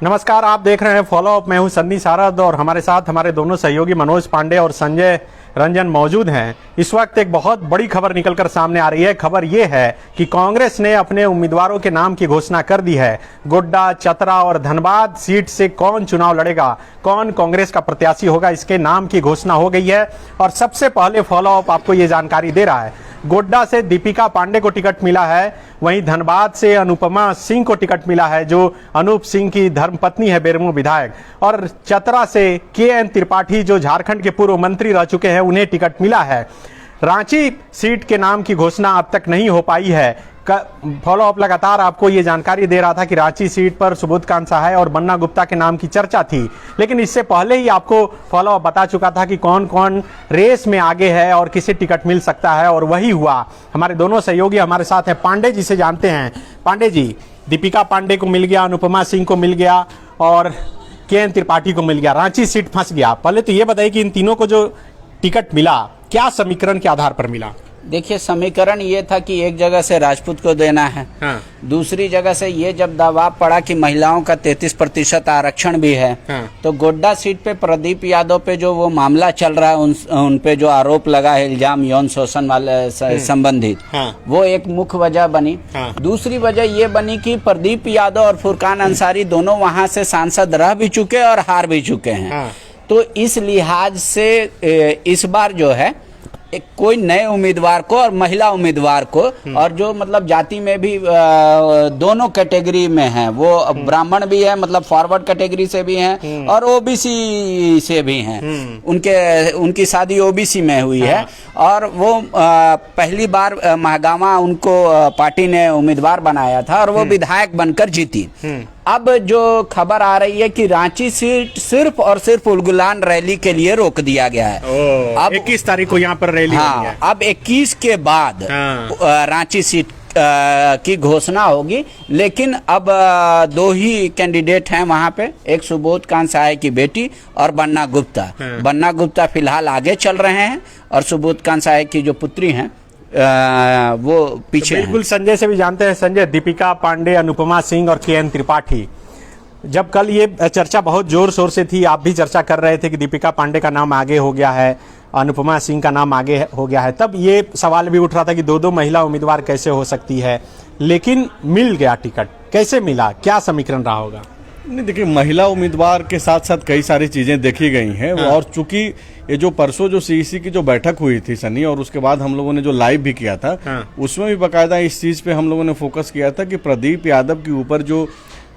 नमस्कार, आप देख रहे हैं फॉलो अप। मैं हूं सन्नी सारद और हमारे साथ हमारे दोनों सहयोगी मनोज पांडे और संजय रंजन मौजूद हैं। इस वक्त एक बहुत बड़ी खबर निकलकर सामने आ रही है। खबर ये है कि कांग्रेस ने अपने उम्मीदवारों के नाम की घोषणा कर दी है। गोड्डा, चतरा और धनबाद सीट से कौन चुनाव लड़ेगा, कौन कांग्रेस का प्रत्याशी होगा, इसके नाम की घोषणा हो गई है। और सबसे पहले फॉलो अप आपको ये जानकारी दे रहा है, गोड्डा से दीपिका पांडे को टिकट मिला है, वहीं धनबाद से अनुपमा सिंह को टिकट मिला है, जो अनूप सिंह की धर्मपत्नी है, बेरमो विधायक। और चतरा से के.एन. त्रिपाठी, जो झारखंड के पूर्व मंत्री रह चुके हैं, उन्हें टिकट मिला है। रांची सीट के नाम की घोषणा अब तक नहीं हो पाई है। फॉलो अप लगातार आपको ये जानकारी दे रहा था कि रांची सीट पर सुबोध कांत सहाय और बन्ना गुप्ता के नाम की चर्चा थी, लेकिन इससे पहले ही आपको फॉलो अप बता चुका था कि कौन कौन रेस में आगे है और किसे टिकट मिल सकता है, और वही हुआ। हमारे दोनों सहयोगी हमारे साथ हैं। पांडे जी से जानते हैं। पांडे जी, दीपिका पांडे को मिल गया, अनुपमा सिंह को मिल गया और के.एन. त्रिपाठी को मिल गया, रांची सीट फंस गया। पहले तो ये बताइए कि इन तीनों को जो टिकट मिला, क्या समीकरण के आधार पर मिला? देखिए, समीकरण ये था कि एक जगह से राजपूत को देना है, हाँ। दूसरी जगह से ये जब दबाव पड़ा कि महिलाओं का 33% आरक्षण भी है, हाँ। तो गोड्डा सीट पे प्रदीप यादव पे जो वो मामला चल रहा है, उन पे जो आरोप लगा है, इल्जाम यौन शोषण वाले संबंधित, हाँ। वो एक मुख्य वजह बनी। हाँ। दूसरी वजह ये बनी कि प्रदीप यादव और फुरकान अंसारी दोनों वहां से सांसद रह भी चुके और हार भी चुके हैं। हाँ। तो इस लिहाज से इस बार जो है कोई नए उम्मीदवार को और महिला उम्मीदवार को, और जो मतलब जाति में भी दोनों कैटेगरी में हैं, वो ब्राह्मण भी है, मतलब फॉरवर्ड कैटेगरी से भी हैं और ओबीसी से भी हैं। उनकी शादी ओबीसी में हुई है और वो पहली बार महागामा उनको पार्टी ने उम्मीदवार बनाया था और वो विधायक बनकर जीती। अब जो खबर आ रही है कि रांची सीट सिर्फ और सिर्फ उलगुलान रैली के लिए रोक दिया गया है। अब 21 तारीख को यहाँ पर रैली होनी है। अब 21 के बाद रांची सीट की घोषणा होगी, लेकिन अब दो ही कैंडिडेट हैं वहां पे, एक सुबोध कांत सहाय की बेटी और बन्ना गुप्ता। बन्ना गुप्ता फिलहाल आगे चल रहे हैं और सुबोध कांत सहाय की जो पुत्री हैं वो पीछे। तो बिल्कुल संजय से भी जानते हैं। संजय, दीपिका पांडे, अनुपमा सिंह और के.एन. त्रिपाठी, जब कल ये चर्चा बहुत जोर शोर से थी, आप भी चर्चा कर रहे थे कि दीपिका पांडे का नाम आगे हो गया है, अनुपमा सिंह का नाम आगे हो गया है, तब ये सवाल भी उठ रहा था कि दो महिला उम्मीदवार कैसे हो सकती है, लेकिन मिल गया टिकट। कैसे मिला, क्या समीकरण रहा होगा? नहीं, देखिए, महिला उम्मीदवार के साथ साथ कई सारी चीजें देखी गई हैं। हाँ। और चूंकि ये जो परसों जो सीईसी की जो बैठक हुई थी सनी, और उसके बाद हम लोगों ने जो लाइव भी किया था, हाँ। उसमें भी बाकायदा इस चीज पे हम लोगों ने फोकस किया था कि प्रदीप यादव के ऊपर जो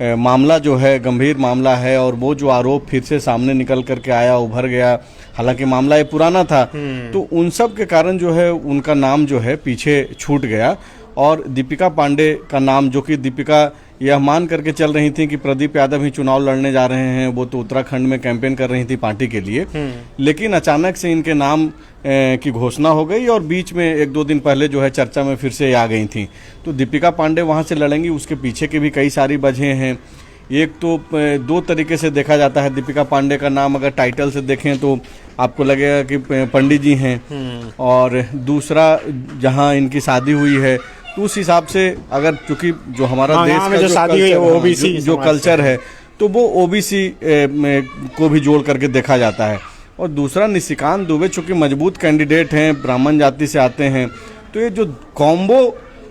मामला जो है गंभीर मामला है, और वो जो आरोप फिर से सामने निकल करके आया, उभर गया, हालांकि मामला ये पुराना था, तो उन सब के कारण जो है उनका नाम जो है पीछे छूट गया। और दीपिका पांडे का नाम, जो कि दीपिका यह मान करके चल रही थी कि प्रदीप यादव ही चुनाव लड़ने जा रहे हैं, वो तो उत्तराखंड में कैंपेन कर रही थी पार्टी के लिए, लेकिन अचानक से इनके नाम की घोषणा हो गई और बीच में 1-2 दिन पहले जो है चर्चा में फिर से आ गई थी। तो दीपिका पांडे वहां से लड़ेंगी, उसके पीछे की भी कई सारी वजहें हैं। एक तो 2 तरीके से देखा जाता है। दीपिका पांडे का नाम अगर टाइटल से देखें तो आपको लगेगा कि पंडित जी हैं, और दूसरा जहां इनकी शादी हुई है, उस हिसाब से अगर, क्योंकि जो हमारा देश का जो शादी है वो ओबीसी जो कल्चर है, तो वो ओबीसी को भी जोड़ करके देखा जाता है। और दूसरा, निशिकांत दुबे चूंकि मजबूत कैंडिडेट हैं, ब्राह्मण जाति से आते हैं, तो ये जो कॉम्बो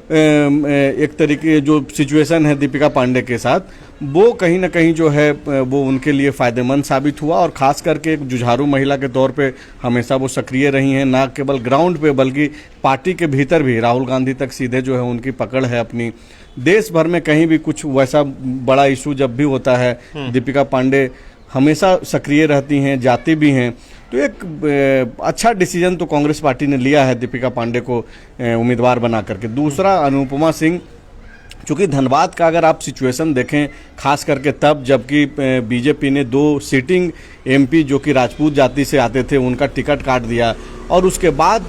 एक तरीके जो सिचुएशन है दीपिका पांडे के साथ, वो कहीं ना कहीं जो है वो उनके लिए फायदेमंद साबित हुआ। और खास करके एक जुझारू महिला के तौर पे हमेशा वो सक्रिय रही हैं, ना केवल ग्राउंड पे बल्कि पार्टी के भीतर भी राहुल गांधी तक सीधे जो है उनकी पकड़ है अपनी। देश भर में कहीं भी कुछ वैसा बड़ा इशू जब भी होता है, दीपिका पांडे हमेशा सक्रिय रहती हैं, जाती भी हैं। तो एक अच्छा डिसीजन तो कांग्रेस पार्टी ने लिया है दीपिका पांडे को उम्मीदवार बना करके। दूसरा, अनुपमा सिंह, चूंकि धनबाद का अगर आप सिचुएशन देखें, खास करके तब जबकि बीजेपी ने 2 सिटिंग एमपी जो कि राजपूत जाति से आते थे उनका टिकट काट दिया, और उसके बाद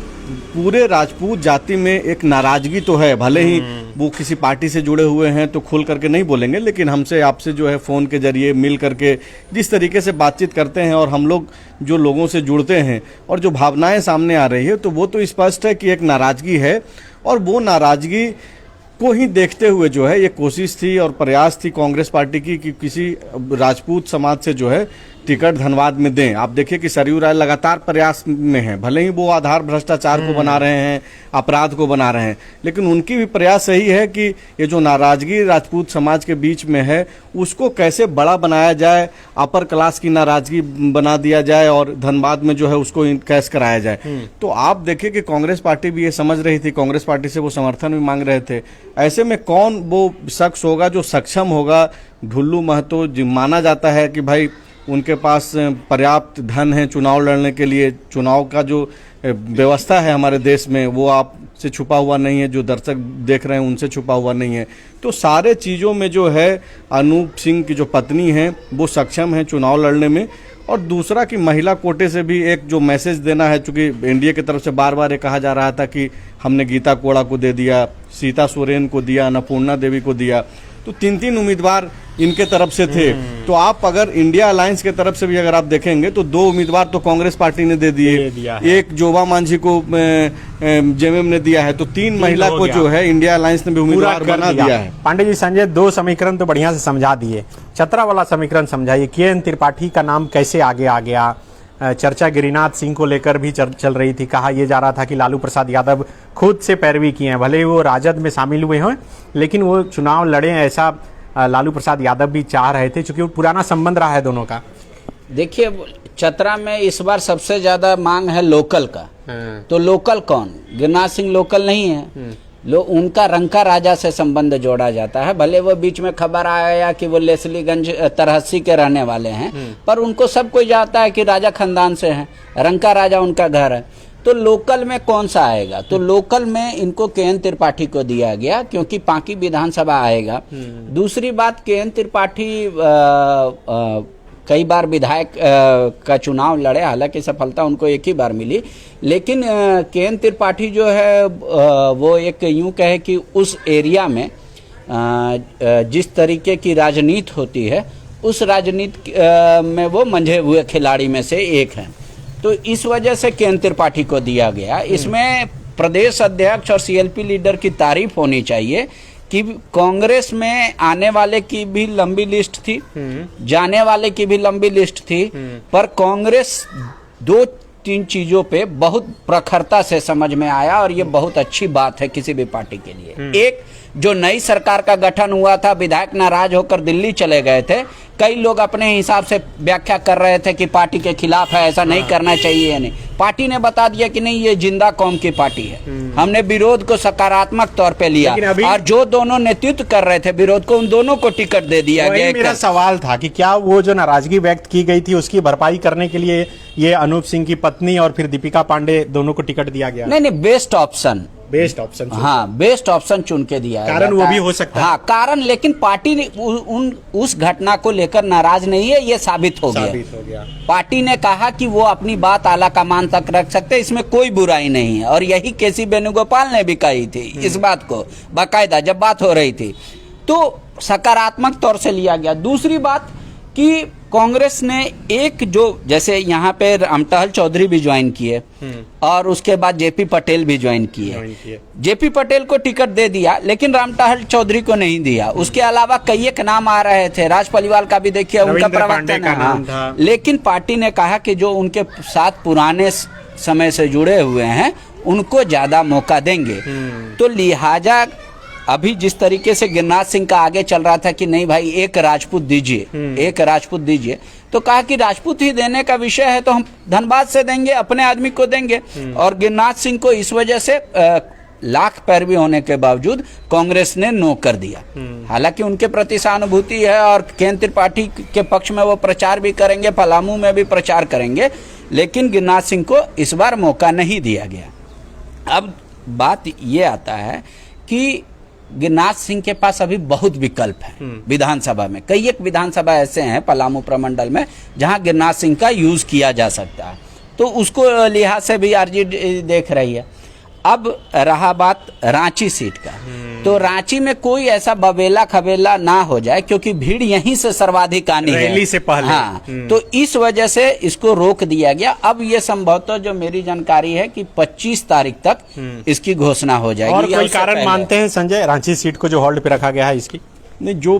पूरे राजपूत जाति में एक नाराजगी तो है, भले ही वो किसी पार्टी से जुड़े हुए हैं तो खुल करके नहीं बोलेंगे, लेकिन हमसे आपसे जो है फ़ोन के जरिए मिल करके जिस तरीके से बातचीत करते हैं और हम लोग जो लोगों से जुड़ते हैं और जो भावनाएं सामने आ रही है, तो वो तो स्पष्ट है कि एक नाराज़गी है। और वो नाराज़गी को ही देखते हुए जो है ये कोशिश थी और प्रयास थी कांग्रेस पार्टी की कि किसी राजपूत समाज से जो है टिकट धनबाद में दें। आप देखिए कि सरयू राय लगातार प्रयास में है, भले ही वो आधार भ्रष्टाचार को बना रहे हैं, अपराध को बना रहे हैं, लेकिन उनकी भी प्रयास यही है कि ये जो नाराजगी राजपूत समाज के बीच में है उसको कैसे बड़ा बनाया जाए, अपर क्लास की नाराजगी बना दिया जाए और धनबाद में जो है उसको कैश कराया जाए। तो आप देखिए कि कांग्रेस पार्टी भी ये समझ रही थी, कांग्रेस पार्टी से वो समर्थन भी मांग रहे थे। ऐसे में कौन वो शख्स होगा जो सक्षम होगा? ढुल्लू महतो माना जाता है कि भाई उनके पास पर्याप्त धन है चुनाव लड़ने के लिए, चुनाव का जो व्यवस्था है हमारे देश में वो आपसे छुपा हुआ नहीं है, जो दर्शक देख रहे हैं उनसे छुपा हुआ नहीं है। तो सारे चीज़ों में जो है अनूप सिंह की जो पत्नी हैं वो सक्षम है चुनाव लड़ने में। और दूसरा कि महिला कोटे से भी एक जो मैसेज देना है, चूँकि एनडीए की तरफ से बार बार ये कहा जा रहा था कि हमने गीता कोड़ा को दे दिया, सीता सोरेन को दिया, अन्नपूर्णा देवी को दिया, तो 3 उम्मीदवार इनके तरफ से थे। तो आप अगर इंडिया अलायंस के तरफ से भी अगर आप देखेंगे तो 2 उम्मीदवार तो कांग्रेस पार्टी ने दे दिए, एक जोबा मांझी को जेएमएम ने दिया है, तो 3 महिला को जो है इंडिया अलायंस ने भी उम्मीदवार बना दिया है। पांडे जी, संजय 2 समीकरण तो बढ़िया से समझा दिए, 17 वाला समीकरण समझाइए। के.एन. त्रिपाठी का नाम कैसे आगे आ गया? चर्चा गिरिनाथ सिंह को लेकर भी चल रही थी, कहा यह जा रहा था कि लालू प्रसाद यादव खुद से पैरवी किए हैं, भले ही वो राजद में शामिल हुए हों लेकिन वो चुनाव लड़े, ऐसा लालू प्रसाद यादव भी चाह रहे थे क्योंकि वो पुराना संबंध रहा है दोनों का। देखिए, चतरा में इस बार सबसे ज्यादा मांग है लोकल का। तो लोकल कौन? गिरिनाथ सिंह लोकल नहीं है, उनका रंका राजा से संबंध जोड़ा जाता है। भले वो बीच में खबर आया कि वो लेसलीगंज तरहसी के रहने वाले हैं, पर उनको सब कोई जानता है कि राजा खानदान से हैं, रंका राजा उनका घर है। तो लोकल में कौन सा आएगा? तो लोकल में इनको के.एन. त्रिपाठी को दिया गया क्योंकि पांकी विधानसभा आएगा। दूसरी बात, के.एन. त्रिपाठी कई बार विधायक का चुनाव लड़े, हालांकि सफलता उनको एक ही बार मिली, लेकिन के.एन. त्रिपाठी जो है वो एक यूं कहे कि उस एरिया में जिस तरीके की राजनीति होती है उस राजनीति में वो मंझे हुए खिलाड़ी में से एक हैं। तो इस वजह से के.एन. त्रिपाठी को दिया गया। इसमें प्रदेश अध्यक्ष और सीएलपी लीडर की तारीफ होनी चाहिए कि कांग्रेस में आने वाले की भी लंबी लिस्ट थी, जाने वाले की भी लंबी लिस्ट थी, पर कांग्रेस 2-3 चीजों पे बहुत प्रखरता से समझ में आया और ये बहुत अच्छी बात है किसी भी पार्टी के लिए। एक, जो नई सरकार का गठन हुआ था, विधायक नाराज होकर दिल्ली चले गए थे, कई लोग अपने हिसाब से व्याख्या कर रहे थे कि पार्टी के खिलाफ है, ऐसा नहीं करना चाहिए या नहीं। पार्टी ने बता दिया कि नहीं, ये जिंदा कौम की पार्टी है, हमने विरोध को सकारात्मक तौर पे लिया और जो दोनों नेतृत्व कर रहे थे विरोध को, उन दोनों को टिकट दे दिया गया। मेरा सवाल था कि क्या वो जो नाराजगी व्यक्त की गई थी उसकी भरपाई करने के लिए ये अनूप सिंह की पत्नी और फिर दीपिका पांडे दोनों को टिकट दिया गया? नहीं, बेस्ट ऑप्शन हाँ, बेस्ट ऑप्शन चुन के दिया है। कारण वो भी हो सकता है। हाँ, कारण, लेकिन पार्टी ने उस घटना को लेकर नाराज नहीं है, ये साबित हो गया। पार्टी ने कहा कि वो अपनी बात आला कमान तक रख सकते, इसमें कोई बुराई नहीं है। और यही के.सी. वेणुगोपाल ने भी कही थी इस बात को बाकायदा, जब बात हो रही थी, तो सकारात्मक तौर से लिया गया। दूसरी बात कि कांग्रेस ने एक जो, जैसे यहाँ पे रामटहल चौधरी भी ज्वाइन किए और उसके बाद जेपी पटेल भी ज्वाइन किए। जेपी पटेल को टिकट दे दिया लेकिन रामटहल चौधरी को नहीं दिया। उसके अलावा कई एक नाम आ रहे थे, राज पलिवाल का भी देखिए, उनका प्रवक्ता था, लेकिन पार्टी ने कहा कि जो उनके साथ पुराने समय से जुड़े हुए हैं उनको ज्यादा मौका देंगे। तो लिहाजा अभी जिस तरीके से गिरिनाथ सिंह का आगे चल रहा था कि नहीं भाई एक राजपूत दीजिए, तो कहा कि राजपूत ही देने का विषय है तो हम धनबाद से देंगे, अपने आदमी को देंगे। और गिरिनाथ सिंह को इस वजह से लाख पैरवी होने के बावजूद कांग्रेस ने नो कर दिया। हालांकि उनके प्रति सहानुभूति है और के.एन. त्रिपाठी के पक्ष में वो प्रचार भी करेंगे, पलामू में भी प्रचार करेंगे, लेकिन गिरिनाथ सिंह को इस बार मौका नहीं दिया गया। अब बात ये आता है कि गिरिनाथ सिंह के पास अभी बहुत विकल्प है विधानसभा में। कई एक विधानसभा ऐसे हैं पलामू प्रमंडल में जहां गिरिनाथ सिंह का यूज किया जा सकता है, तो उसको लिहाज से भी आरजेडी देख रही है। अब रहा बात रांची सीट का, तो रांची में कोई ऐसा बबेला खबेला ना हो जाए, क्योंकि भीड़ यहीं से सर्वाधिक आनी है रैली से पहले। हाँ, तो इस वजह से इसको रोक दिया गया। अब ये संभवतः जो मेरी जानकारी है कि 25 तारीख तक इसकी घोषणा हो जाएगी। और कोई उससे कारण पहले। मानते हैं संजय रांची सीट को जो होल्ड पे रखा गया है इसकी? नहीं, जो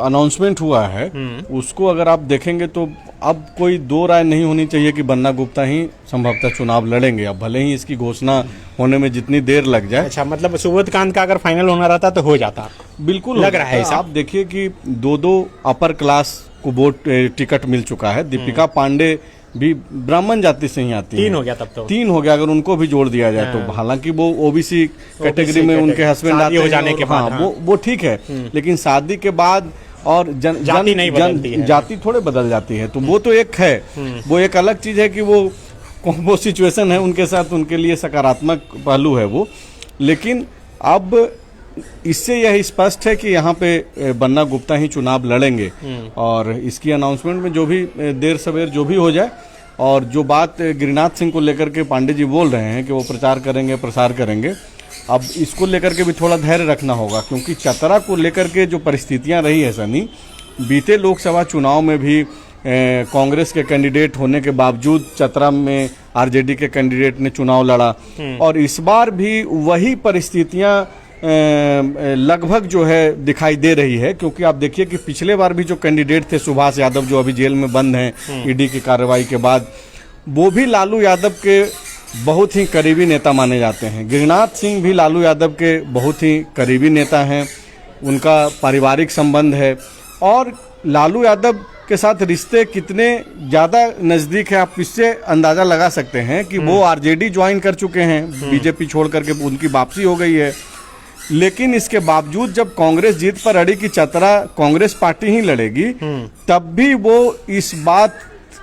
अनाउंसमेंट हुआ है उसको अगर आप देखेंगे तो अब कोई दो राय नहीं होनी चाहिए कि बन्ना गुप्ता ही संभवतः चुनाव लड़ेंगे। अब भले ही इसकी घोषणा होने में जितनी देर लग जाए। अच्छा, मतलब सुबोधकांत का अगर फाइनल होना रहता तो हो जाता? बिल्कुल लग रहा है ऐसा। आप देखिए कि दो अपर क्लास को वोट टिकट मिल चुका है। दीपिका पांडे भी ब्राह्मण जाति से ही आती है। 3 हो गया तब तो। 3 हो गया अगर उनको भी जोड़ दिया जाए तो। हालांकि वो ओबीसी कैटेगरी में उनके हस्बैंड आते हो हैं जाने के बाद, हाँ, वो ठीक है। लेकिन शादी के बाद और जाति नहीं बदलती है। जाति थोड़े बदल जाती है, तो वो तो एक है। वो एक अलग चीज है कि वो सिचुएशन है उनके साथ, उनके लिए सकारात्मक पहलू है वो। लेकिन अब इससे यह स्पष्ट है कि यहाँ पे बन्ना गुप्ता ही चुनाव लड़ेंगे। और इसकी अनाउंसमेंट में जो भी देर सवेर जो भी हो जाए, और जो बात गिरिनाथ सिंह को लेकर के पांडे जी बोल रहे हैं कि वो प्रचार करेंगे प्रसार करेंगे, अब इसको लेकर के भी थोड़ा धैर्य रखना होगा। क्योंकि चतरा को लेकर के जो परिस्थितियां रही है सनी, बीते लोकसभा चुनाव में भी कांग्रेस के कैंडिडेट होने के बावजूद चतरा में आरजेडी के कैंडिडेट ने चुनाव लड़ा। और इस बार भी वही परिस्थितियां लगभग जो है दिखाई दे रही है। क्योंकि आप देखिए कि पिछले बार भी जो कैंडिडेट थे सुभाष यादव, जो अभी जेल में बंद हैं ईडी की कार्रवाई के बाद, वो भी लालू यादव के बहुत ही करीबी नेता माने जाते हैं। गिरिनाथ सिंह भी लालू यादव के बहुत ही करीबी नेता हैं, उनका पारिवारिक संबंध है। और लालू यादव के साथ रिश्ते कितने ज़्यादा नज़दीक है आप इससे अंदाज़ा लगा सकते हैं कि वो आरजेडी ज्वाइन कर चुके हैं, बीजेपी छोड़ करके उनकी वापसी हो गई है। लेकिन इसके बावजूद जब कांग्रेस जीत पर अड़ी कि चतरा कांग्रेस पार्टी ही लड़ेगी, तब भी वो इस बात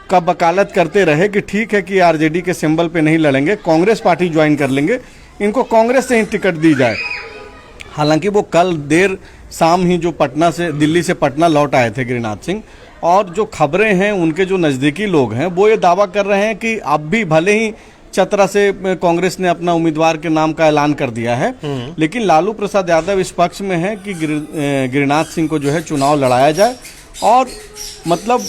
का वकालत करते रहे कि ठीक है कि आरजेडी के सिंबल पे नहीं लड़ेंगे, कांग्रेस पार्टी ज्वाइन कर लेंगे, इनको कांग्रेस से ही टिकट दी जाए। हालांकि वो कल देर शाम ही जो दिल्ली से पटना लौट आए थे गिरिनाथ सिंह, और जो खबरें हैं उनके जो नज़दीकी लोग हैं वो ये दावा कर रहे हैं कि अब भी भले ही चतरा से कांग्रेस ने अपना उम्मीदवार के नाम का ऐलान कर दिया है, लेकिन लालू प्रसाद यादव इस पक्ष में है कि गिरिनाथ सिंह को जो है चुनाव लड़ाया जाए। और मतलब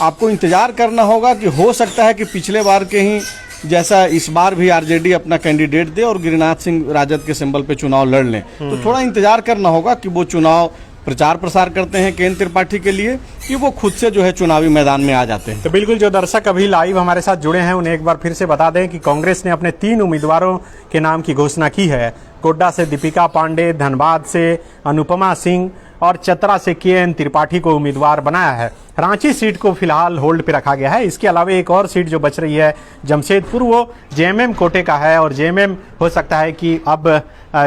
आपको इंतजार करना होगा कि हो सकता है कि पिछले बार के ही जैसा इस बार भी आरजेडी अपना कैंडिडेट दे और गिरिनाथ सिंह राजद के सिंबल पे चुनाव लड़ लें। तो थोड़ा इंतजार करना होगा कि वो चुनाव प्रचार प्रसार करते हैं केंद्र त्रिपाठी के लिए, कि वो खुद से जो है चुनावी मैदान में आ जाते हैं। तो बिल्कुल, जो दर्शक अभी लाइव हमारे साथ जुड़े हैं उन्हें एक बार फिर से बता दें कि कांग्रेस ने अपने 3 उम्मीदवारों के नाम की घोषणा की है। गोड्डा से दीपिका पांडे, धनबाद से अनुपमा सिंह और चतरा से केएन त्रिपाठी को उम्मीदवार बनाया है। रांची सीट को फिलहाल होल्ड पे रखा गया है। इसके अलावा एक और सीट जो बच रही है जमशेदपुर, वो जेएमएम कोटे का है, और जेएमएम हो सकता है कि अब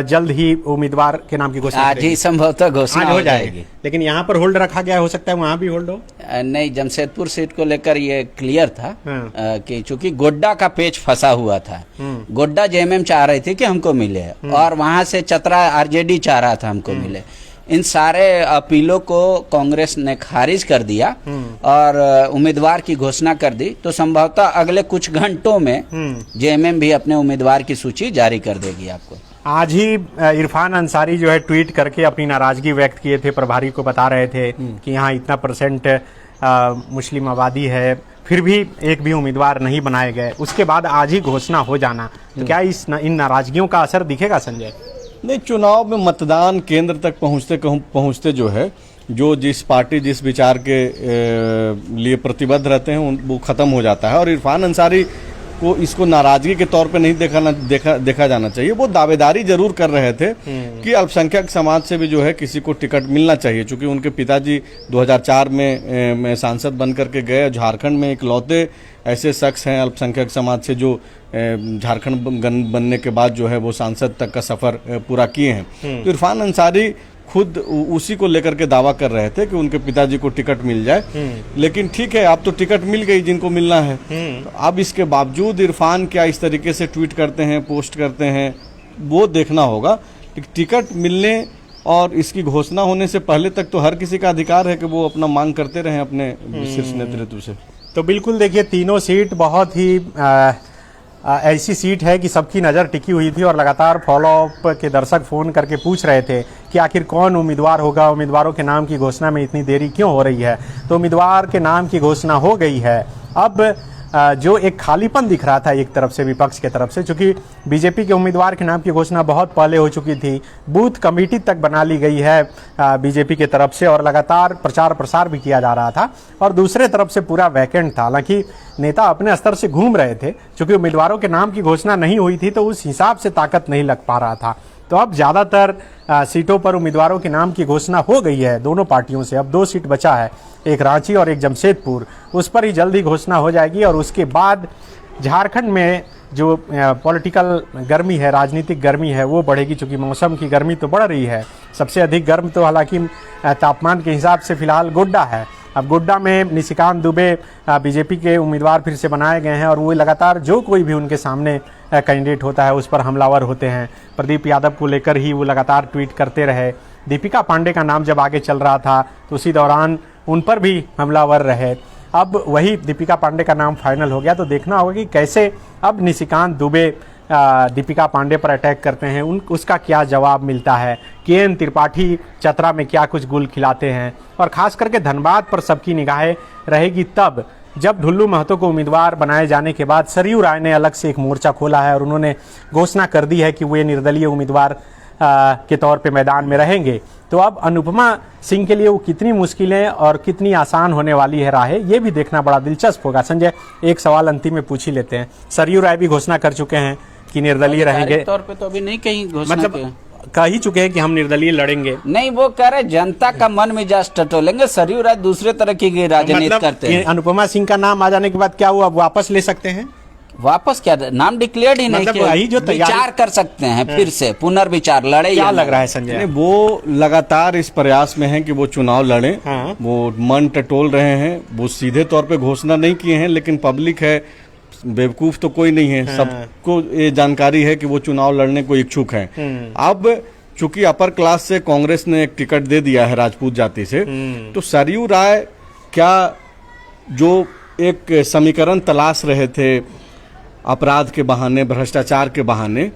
जल्द ही उम्मीदवार के नाम की घोषणा आज ही संभवतः घोषणा हो जाएगी। लेकिन यहाँ पर होल्ड रखा गया, हो सकता है वहाँ भी होल्ड हो। नहीं, जमशेदपुर सीट को लेकर ये क्लियर था कि चूंकि गोड्डा का पेच फंसा हुआ था, गोड्डा जेएमएम चाह रही थी कि हमको मिले, और वहां से चतरा आरजेडी चाह रहा था हमको मिले। इन सारे अपीलों को कांग्रेस ने खारिज कर दिया और उम्मीदवार की घोषणा कर दी। तो संभवतः अगले कुछ घंटों में जेएमएम भी अपने उम्मीदवार की सूची जारी कर देगी आपको। आज ही इरफान अंसारी जो है ट्वीट करके अपनी नाराजगी व्यक्त किए थे, प्रभारी को बता रहे थे कि यहाँ इतना परसेंट मुस्लिम आबादी है, फिर भी एक भी उम्मीदवार नहीं बनाए गए। उसके बाद आज ही घोषणा हो जाना, तो क्या इन नाराजगियों का असर दिखेगा संजय? नहीं, चुनाव में मतदान केंद्र तक पहुंचते जो है, जो जिस पार्टी जिस विचार के लिए प्रतिबद्ध रहते हैं वो खत्म हो जाता है। और इरफान अंसारी को इसको नाराजगी के तौर पे नहीं देखा जाना चाहिए। वो दावेदारी जरूर कर रहे थे कि अल्पसंख्यक समाज से भी जो है किसी को टिकट मिलना चाहिए, क्योंकि उनके पिताजी 2004 में सांसद बन करके गए। झारखंड में इकलौते ऐसे शख्स हैं अल्पसंख्यक समाज से जो झारखंड बनने के बाद जो है वो सांसद तक का सफर पूरा किए हैं। तो इरफान अंसारी खुद उसी को लेकर के दावा कर रहे थे कि उनके पिताजी को टिकट मिल जाए। लेकिन ठीक है, अब तो टिकट मिल गई जिनको मिलना है। तो अब इसके बावजूद इरफान क्या इस तरीके से ट्वीट करते हैं, पोस्ट करते हैं, वो देखना होगा। टिकट मिलने और इसकी घोषणा होने से पहले तक तो हर किसी का अधिकार है कि वो अपना मांग करते रहें अपने शीर्ष नेतृत्व से। तो बिल्कुल देखिए, तीनों सीट बहुत ही ऐसी सीट है कि सबकी नज़र टिकी हुई थी और लगातार फॉलो अप के दर्शक फ़ोन करके पूछ रहे थे कि आखिर कौन उम्मीदवार होगा, उम्मीदवारों के नाम की घोषणा में इतनी देरी क्यों हो रही है। तो उम्मीदवार के नाम की घोषणा हो गई है। अब जो एक खालीपन दिख रहा था एक तरफ से, विपक्ष के तरफ से, चूंकि बीजेपी के उम्मीदवार के नाम की घोषणा बहुत पहले हो चुकी थी, बूथ कमेटी तक बना ली गई है बीजेपी के तरफ से और लगातार प्रचार प्रसार भी किया जा रहा था और दूसरे तरफ से पूरा वैकेंट था। हालांकि नेता अपने स्तर से घूम रहे थे, चूंकि उम्मीदवारों के नाम की घोषणा नहीं हुई थी तो उस हिसाब से ताकत नहीं लग पा रहा था। तो अब ज़्यादातर सीटों पर उम्मीदवारों के नाम की घोषणा हो गई है दोनों पार्टियों से। अब 2 सीट बचा है, एक रांची और एक जमशेदपुर, उस पर ही जल्द ही घोषणा हो जाएगी और उसके बाद झारखंड में जो पॉलिटिकल गर्मी है, राजनीतिक गर्मी है, वो बढ़ेगी। चूँकि मौसम की गर्मी तो बढ़ रही है, सबसे अधिक गर्म तो हालांकि तापमान के हिसाब से फिलहाल गोड्डा है। अब गोड्डा में निशिकांत दुबे बीजेपी के उम्मीदवार फिर से बनाए गए हैं और वो लगातार जो कोई भी उनके सामने कैंडिडेट होता है उस पर हमलावर होते हैं। प्रदीप यादव को लेकर ही वो लगातार ट्वीट करते रहे। दीपिका पांडे का नाम जब आगे चल रहा था तो उसी दौरान उन पर भी हमलावर रहे। अब वही दीपिका पांडे का नाम फाइनल हो गया, तो देखना होगा कि कैसे अब निशिकांत दुबे दीपिका पांडे पर अटैक करते हैं, उसका क्या जवाब मिलता है। केएन त्रिपाठी चतरा में क्या कुछ गुल खिलाते हैं और खास करके धनबाद पर सबकी निगाहें रहेगी तब जब ढुल्लू महतो को उम्मीदवार बनाए जाने के बाद सरयू राय ने अलग से एक मोर्चा खोला है और उन्होंने घोषणा कर दी है कि वे निर्दलीय उम्मीदवार के तौर पे मैदान में रहेंगे। तो अब अनुपमा सिंह के लिए वो कितनी मुश्किलें और कितनी आसान होने वाली है राहें, ये भी देखना बड़ा दिलचस्प होगा। संजय, एक सवाल अंतिम में पूछ ही लेते हैं। सरयू राय भी घोषणा कर चुके हैं कि निर्दलीय रहेंगे, तौर पे तो अभी नहीं कहीं घोषणा मतलब कह ही चुके हैं कि हम निर्दलीय लड़ेंगे। नहीं, वो कह रहे जनता का मन मिजाज टटोलेंगे। सरयू राय दूसरे तरह की राजनीति करते हैं। अनुपमा सिंह का नाम आ जाने के बाद क्या हुआ, वापस ले सकते हैं? वापस क्या, नाम डिक्लेयर ही नहीं मतलब वही जो विचार कर सकते हैं फिर से, पुनर्विचार लड़े। क्या लग रहा है संजय? वो लगातार इस प्रयास में हैं कि वो चुनाव लड़ें। हाँ। वो मन टटोल रहे हैं। वो सीधे तौर पे घोषणा नहीं किए हैं, लेकिन पब्लिक है, बेवकूफ तो कोई नहीं है। सबको ये जानकारी है कि वो चुनाव लड़ने को इच्छुक हैं। अब चूंकि अपर क्लास से कांग्रेस ने एक टिकट दे दिया है राजपूत जाति से, तो सरयू राय क्या जो एक समीकरण तलाश रहे थे अपराध के बहाने, भ्रष्टाचार के बहाने,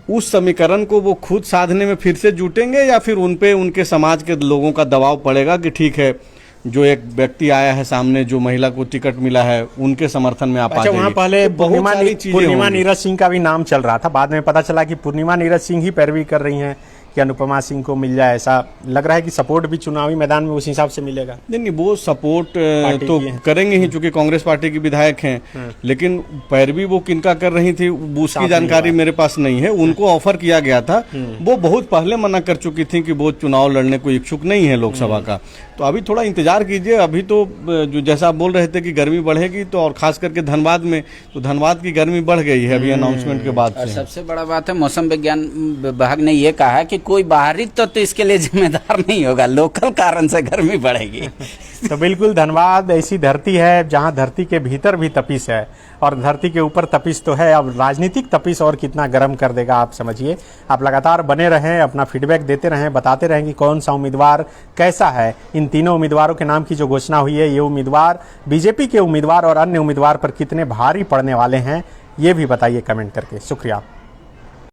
उस समीकरण को वो खुद साधने में फिर से जुटेंगे या फिर उन पे उनके समाज के लोगों का दबाव पड़ेगा कि ठीक है, जो एक व्यक्ति आया है सामने, जो महिला को टिकट मिला है, उनके समर्थन में आप आ जाइए। वहाँ पहले तो पूर्णिमा नीरज सिंह का भी नाम चल रहा था, बाद में पता चला कि पूर्णिमा नीरज सिंह ही पैरवी कर रही हैं कि अनुपमा सिंह को मिल जाए। ऐसा लग रहा है कि सपोर्ट भी चुनावी मैदान में उस हिसाब से मिलेगा। नहीं, वो सपोर्ट तो करेंगे ही, चूंकि कांग्रेस पार्टी के विधायक हैं, लेकिन पैरवी वो किनका कर रही थी उसकी जानकारी मेरे पास नहीं है। उनको ऑफर किया गया था, वो बहुत पहले मना कर चुकी थी कि वो चुनाव लड़ने को इच्छुक नहीं है लोकसभा का। तो अभी थोड़ा इंतजार कीजिए। अभी तो जो जैसा आप बोल रहे थे कि गर्मी बढ़ेगी, तो और खास करके धनबाद में, तो धनबाद की गर्मी बढ़ गई है अभी अनाउंसमेंट के बाद से। सबसे बड़ा बात है, मौसम विज्ञान विभाग ने ये कहा है कि कोई बाहरी तो इसके लिए जिम्मेदार नहीं होगा, लोकल कारण से गर्मी बढ़ेगी। तो बिल्कुल धनबाद ऐसी धरती है जहां धरती के भीतर भी तपिश है और धरती के ऊपर तपिश तो है। अब राजनीतिक तपिश और कितना गर्म कर देगा आप समझिए। आप लगातार बने रहें, अपना फीडबैक देते रहें, बताते रहें कि कौन सा उम्मीदवार कैसा है। इन तीनों उम्मीदवारों के नाम की जो घोषणा हुई है, ये उम्मीदवार बीजेपी के उम्मीदवार और अन्य उम्मीदवार पर कितने भारी पड़ने वाले हैं, ये भी बताइए कमेंट करके। शुक्रिया।